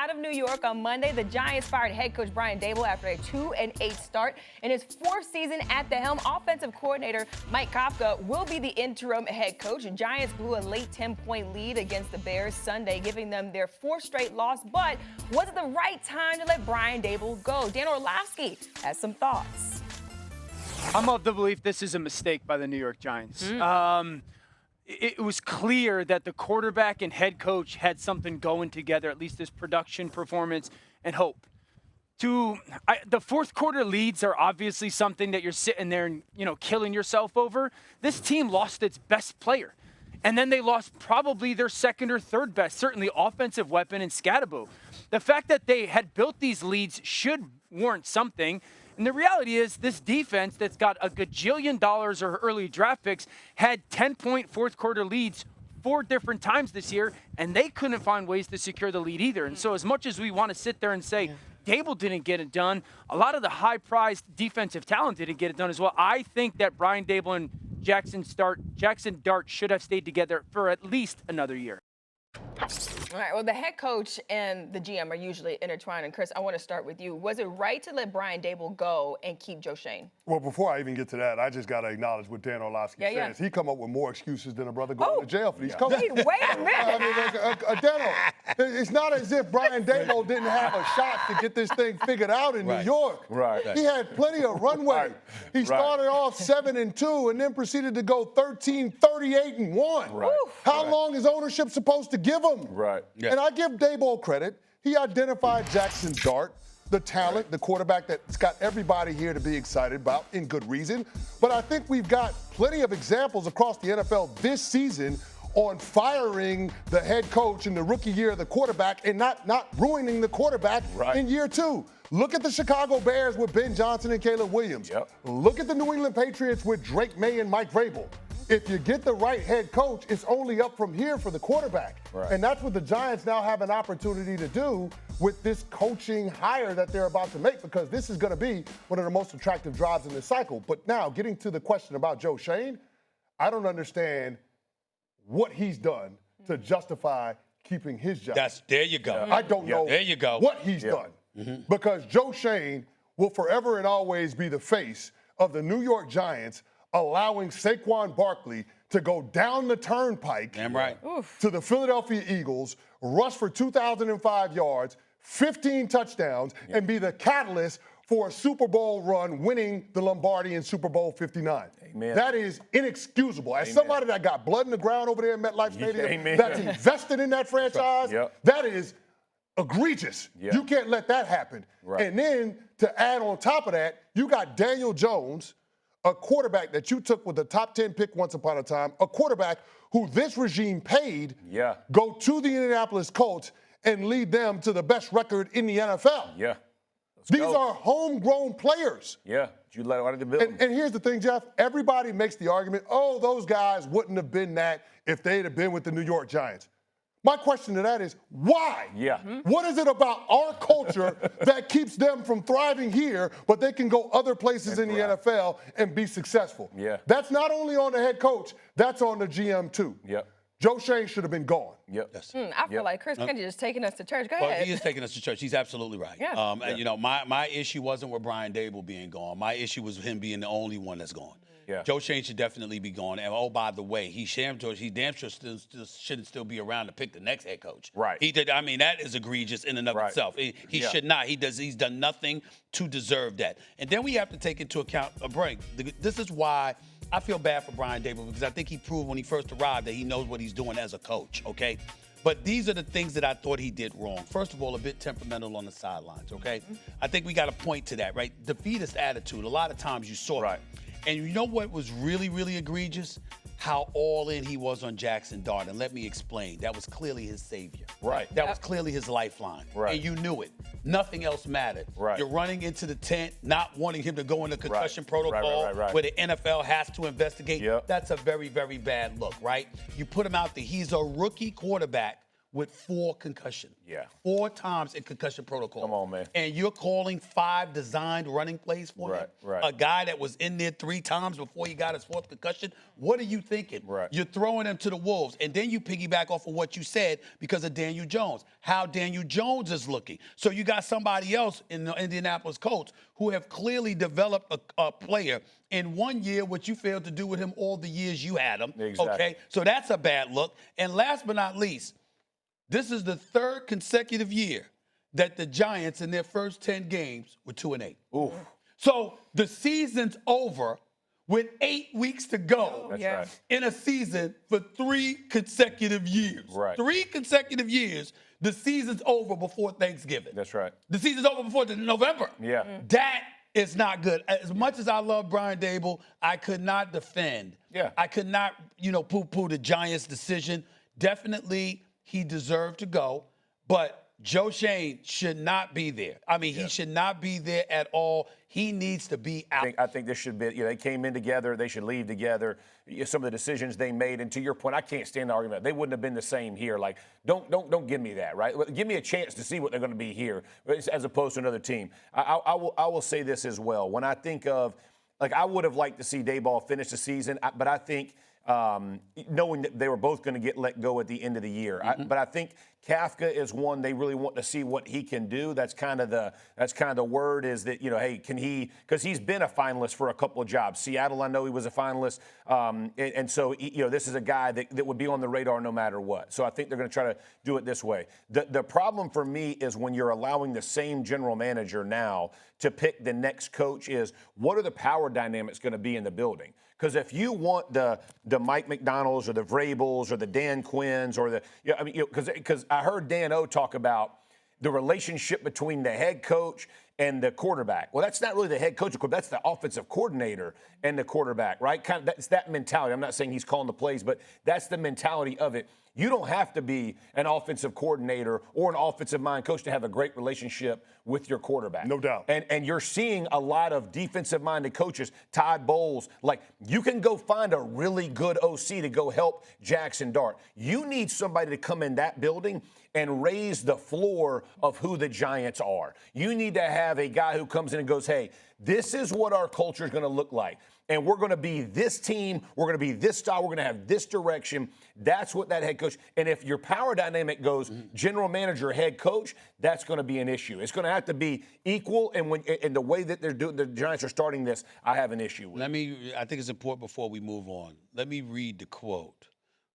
out of New York on Monday. The Giants fired head coach Brian Daboll after a 2-8 start. In his fourth season at the helm, offensive coordinator Mike Kafka will be the interim head coach. The Giants blew a late 10-point lead against the Bears Sunday, giving them their fourth straight loss. But was it the right time to let Brian Daboll go? Dan Orlovsky has some thoughts. I'm of the belief this is a mistake by the New York Giants. It was clear that the quarterback and head coach had something going together, at least his production, performance, and hope. The fourth quarter leads are obviously something that you're sitting there and, killing yourself over. This team lost its best player. And then they lost probably their second or third best, certainly offensive weapon in Scadaboo. The fact that they had built these leads should warrant something. And the reality is this defense that's got a gajillion dollars or early draft picks had 10-point fourth quarter leads 4 different times this year, and they couldn't find ways to secure the lead either. And so as much as we want to sit there and say Daboll didn't get it done, a lot of the high-priced defensive talent didn't get it done as well. I think that Brian Daboll and Jackson Dart should have stayed together for at least another year. All right, well, the head coach and the GM are usually intertwined. And, Chris, I want to start with you. Was it right to let Brian Daboll go and keep Joe Schoen? Well, before I even get to that, I just got to acknowledge what Dan Orlovsky says. He come up with more excuses than a brother going to jail for these coaches. Wait a minute. Dano, it's not as if Brian Daboll didn't have a shot to get this thing figured out in New York. He had plenty of runway. He started off 7-2 and then proceeded to go 13-38-1. How long is ownership supposed to give him? And I give Daboll credit. He identified Jackson Dart, the talent, the quarterback that's got everybody here to be excited about, in good reason. But I think we've got plenty of examples across the NFL this season on firing the head coach in the rookie year of the quarterback and not ruining the quarterback in year 2. Look at the Chicago Bears with Ben Johnson and Caleb Williams. Look at the New England Patriots with Drake May and Mike Vrabel. If you get the right head coach, it's only up from here for the quarterback. And that's what the Giants now have an opportunity to do with this coaching hire that they're about to make, because this is going to be one of the most attractive drives in this cycle. But now, getting to the question about Joe Schoen, I don't understand what he's done to justify keeping his job. There you go. I don't know what he's done. Because Joe Schoen will forever and always be the face of the New York Giants, allowing Saquon Barkley to go down the turnpike to the Philadelphia Eagles, rush for 2,005 yards, 15 touchdowns, and be the catalyst for a Super Bowl run, winning the Lombardi in Super Bowl 59. That is inexcusable. As somebody that got blood in the ground over there in MetLife Stadium, that's invested in that franchise, that is egregious. You can't let that happen. And then to add on top of that, you got Daniel Jones, a quarterback that you took with the top 10 pick once upon a time, a quarterback who this regime paid go to the Indianapolis Colts and lead them to the best record in the NFL. These are homegrown players. You let out of the building. And here's the thing, Jeff. Everybody makes the argument, oh, those guys wouldn't have been that if they'd have been with the New York Giants. My question to that is, why? What is it about our culture that keeps them from thriving here, but they can go other places in the NFL and be successful? That's not only on the head coach, that's on the GM too. Joe Schoen should have been gone. I feel like Chris Canty just taking us to church. Go ahead. Well, he is taking us to church. He's absolutely right. My issue wasn't with Brian Daboll being gone. My issue was with him being the only one that's gone. Joe Schoen should definitely be gone. And oh, by the way, he damn sure shouldn't still be around to pick the next head coach. He did. I mean, that is egregious in and of itself. He should not. He's done nothing to deserve that. And then we have to take into account a break. This is why I feel bad for Brian Daboll, because I think he proved when he first arrived that he knows what he's doing as a coach. But these are the things that I thought he did wrong. First of all, a bit temperamental on the sidelines. I think we got to point to that. Defeatist attitude. A lot of times you saw it. And you know what was really, really egregious? How all in he was on Jackson Dart. And let me explain. That was clearly his savior. That was clearly his lifeline. And you knew it. Nothing else mattered. You're running into the tent, not wanting him to go into concussion protocol where the NFL has to investigate. That's a very, very bad look, You put him out there. He's a rookie quarterback with 4 concussions. Yeah. 4 times in concussion protocol. Come on, man. And you're calling 5 designed running plays for him? Right. A guy that was in there 3 times before he got his 4th concussion? What are you thinking? Right. You're throwing him to the wolves. And then you piggyback off of what you said because of Daniel Jones, how Daniel Jones is looking. So you got somebody else in the Indianapolis Colts who have clearly developed a player in 1 year, what you failed to do with him all the years you had him. Exactly. Okay, so that's a bad look. And last but not least, this is the 3rd consecutive year that the Giants in their first 10 games were 2-8. Oof. So the season's over with 8 weeks to go That's right. in a season for 3 consecutive years. Right. 3 consecutive years, the season's over before Thanksgiving. That's right. The season's over before November. Yeah. That is not good. As much as I love Brian Daboll, I could not defend. Yeah. I could not, poo-poo the Giants' decision. Definitely, he deserved to go, but Joe Schoen should not be there. I mean, he should not be there at all. He needs to be out. I think this should be, they came in together. They should leave together. Some of the decisions they made, and to your point, I can't stand the argument. They wouldn't have been the same here. Like, don't give me that, right? Give me a chance to see what they're going to be here, as opposed to another team. I will say this as well. When I think of, like, I would have liked to see Daboll finish the season, but I think knowing that they were both going to get let go at the end of the year. But I think Kafka is one they really want to see what he can do. That's kind of the word is that, hey, can he, because he's been a finalist for a couple of jobs. Seattle, I know he was a finalist. And so, this is a guy that would be on the radar no matter what. So I think they're going to try to do it this way. The problem for me is when you're allowing the same general manager now to pick the next coach is what are the power dynamics going to be in the building? Because if you want the Mike McDonald's or the Vrabels or the Dan Quinns or because I heard Dan O talk about the relationship between the head coach and the quarterback. Well, that's not really the head coach, that's the offensive coordinator and the quarterback, right? That's that mentality. I'm not saying he's calling the plays, but that's the mentality of it. You don't have to be an offensive coordinator or an offensive mind coach to have a great relationship with your quarterback. No doubt. And you're seeing a lot of defensive-minded coaches, Todd Bowles, like you can go find a really good OC to go help Jackson Dart. You need somebody to come in that building and raise the floor of who the Giants are. You need to have a guy who comes in and goes, hey, this is what our culture is going to look like. And we're going to be this team. We're going to be this style. We're going to have this direction. That's what that head coach. And if your power dynamic goes general manager, head coach, that's going to be an issue. It's going to have to be equal. And the way that they're doing, the Giants are starting this, I have an issue with. I think it's important before we move on. Let me read the quote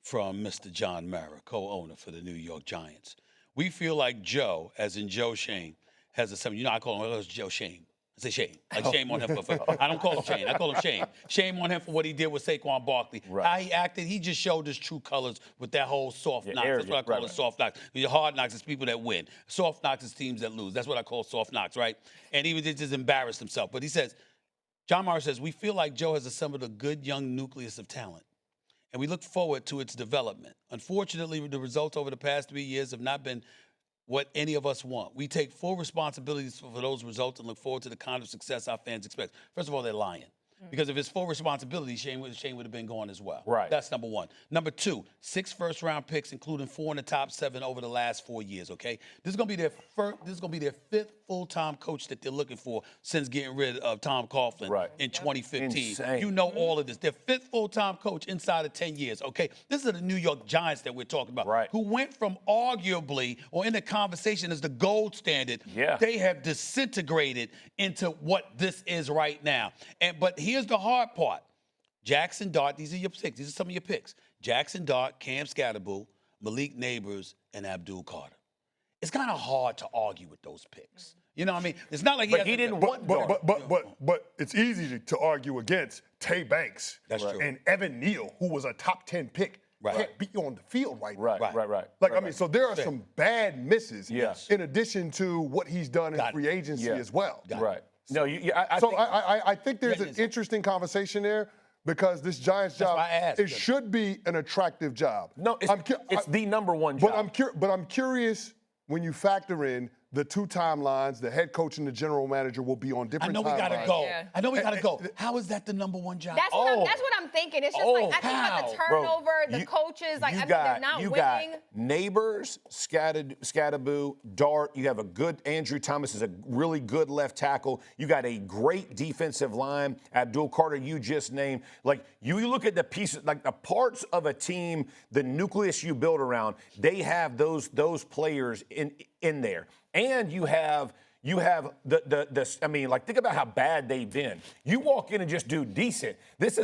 from Mr. John Mara, co-owner for the New York Giants. We feel like Joe, as in Joe Schoen, has a something. I call him Joe Schoen. I say shame. Like shame on him for I don't call him Shane. I call him shame. Shame on him for what he did with Saquon Barkley. Right. How he acted, he just showed his true colors with that whole soft knocks. That's what I call it, soft knocks. Your hard knocks is people that win. Soft knocks is teams that lose. That's what I call soft knocks, right? And he just embarrassed himself. But he says, John Mara says, we feel like Joe has assembled a good young nucleus of talent, and we look forward to its development. Unfortunately, the results over the past 3 years have not been what any of us want. We take full responsibility for those results and look forward to the kind of success our fans expect. First of all, they're lying. Because if it's full responsibility, Shane would have been gone as well. Right. That's number one. Number two, 6 first-round picks, including 4 in the top 7 over the last 4 years. Okay, this is gonna be their fifth full-time coach that they're looking for since getting rid of Tom Coughlin in 2015. Insane. You know all of this. Their 5th full-time coach inside of 10 years. Okay, this is the New York Giants that we're talking about, who went from arguably or in the conversation as the gold standard. Yeah. They have disintegrated into what this is right now. But here's the hard part. Jackson Dart, these are your picks. These are some of your picks. Jackson Dart, Cam Scatterbull, Malik Neighbors, and Abdul Carter. It's kind of hard to argue with those picks. You know what I mean? It's not like he didn't want Dart. But it's easy to argue against Tay Banks and Evan Neal, who was a top 10 pick. Can't beat you on the field right now. Like, so there are some bad misses in addition to what he's done in free agency as well. No, I think there's an interesting conversation there because this Giants job, it should be an attractive job. No, it's the number one job. But I'm curious when you factor in the 2 timelines, the head coach and the general manager will be on different timelines. I know we gotta go. How is that the number one job? That's what I'm thinking. It's just I think about the turnover, the coaches. They're not winning. You got Neighbors, Scattaboo, Dart. You have a good Andrew Thomas is a really good left tackle. You got a great defensive line. Abdul Carter, you just named. Like you look at the pieces, like the parts of a team, the nucleus you build around. They have those players in there, and you have think about how bad they've been. You walk in and just do decent. It's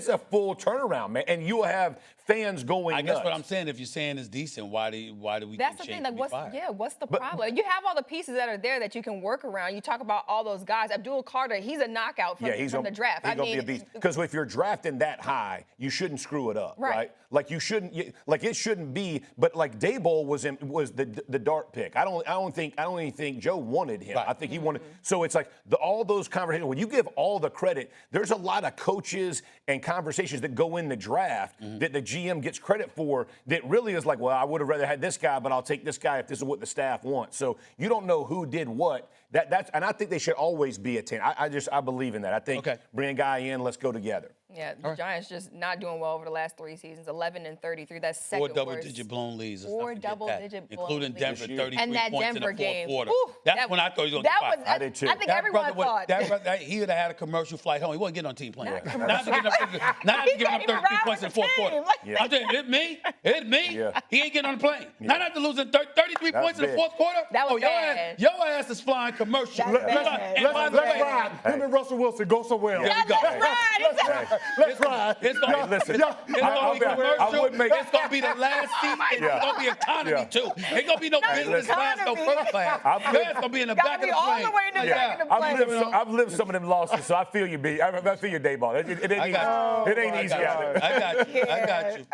a full turnaround, man, and you will have fans going I guess nuts. what I'm saying, if you're saying it's decent, why do we That's the thing. Like, what's the problem? You have all the pieces that are there that you can work around. You talk about all those guys. Abdul Carter, he's a knockout from the draft. He's gonna be a beast. Because if you're drafting that high, you shouldn't screw it up, right? Like you shouldn't. Like it shouldn't be. But like Daboll was the Dart pick. I don't even think Joe wanted him. Right. I think he wanted. So it's like all those conversations. When you give all the credit, there's a lot of coaches and conversations that go in the draft that the GM gets credit for that really is like, well, I would have rather had this guy, but I'll take this guy if this is what the staff wants. So you don't know who did what. And I think they should always be a 10. I believe in that. I think bring a guy in, let's go together. Yeah, the Giants just not doing well over the last 3 seasons. 11-33. That's second worst. 4 double-digit blown leads. 4 double-digit blown leads. Including Denver, 33 and that points Denver in the fourth quarter. Ooh, That's when I thought he was going to get fired. I did too. I think everyone thought. He would have had a commercial flight home. He wasn't getting on team plane. Not after giving up 33 points in the fourth quarter. I'm saying, it's me. Yeah. He ain't getting on the plane. Not after losing 33 points in the fourth quarter. That was bad. Your ass is flying commercial. Let's ride. Him and Russell Wilson go somewhere else. Let's ride. Let's ride. Listen, It's going to be the last seat. It's going to be economy, too. Ain't going to be no business class, no first class. It's going to be in the back of the plane. All the way in the back of the plane. I've lived some of them losses, so I feel you, B. I feel your Daboll. It ain't easy out there. I got you.